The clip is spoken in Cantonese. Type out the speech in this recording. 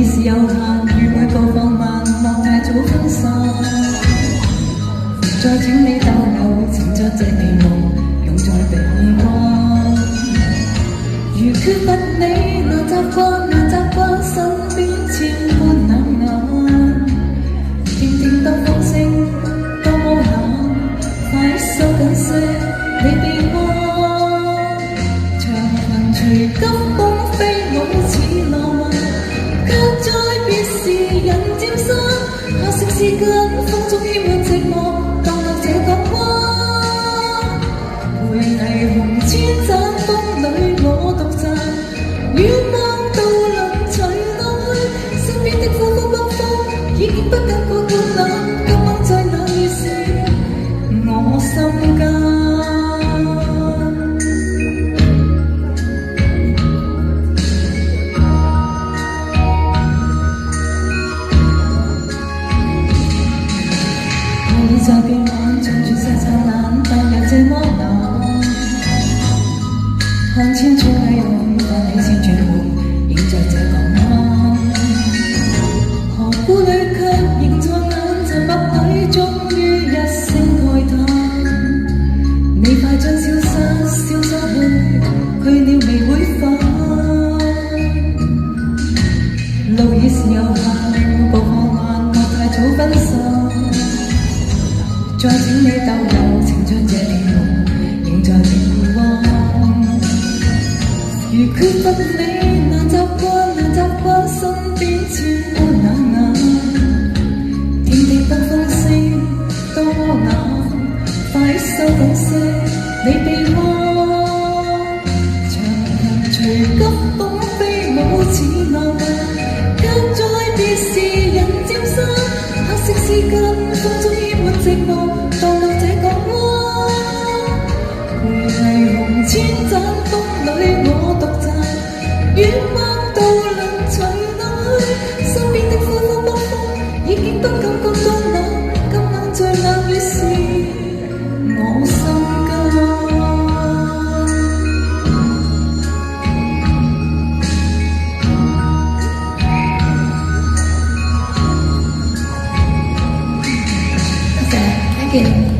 已是有限，與每個放慢，莫太早分散。再請你逗留，請將這美夢擁在臂彎。如缺乏你，難習慣，難習慣身邊千般冷眼。甜甜當風聲多無限，快收緊些你臂彎。長裙隨急風飛舞似浪漫，卻在別時人漸散。可惜時間風中淹滿寂寞，當落這港灣。回霓虹千盞風裏我獨站，遠望渡輪隨浪去，身邊的風風北風已經不敢過灌冷，今晚最冷已是我心間。在變幻，從全世燦爛，但又這麼冷。看千處霓虹，但你千處夢，映在這港灣。何故淚卻仍在眼，沉默裏終於一聲慨嘆。你快將消失，消失去，去了未會返。路已是有限，步放慢，莫太早分散。再請你逗留，請將這美夢映在臂彎。如缺乏你，難習慣，難習慣身邊千般冷眼。天地當風聲多冷，快收緊些你臂彎。長裙隨急風飛舞似浪漫，卻在別時人漸散。可惜時間風中淹滿寂寞，當落這港灣。回霓虹千盞風裏我獨站，遠望渡輪隨浪去，身邊的風風北風已經不感覺到冷，今晚最冷已是我心間。Thank you.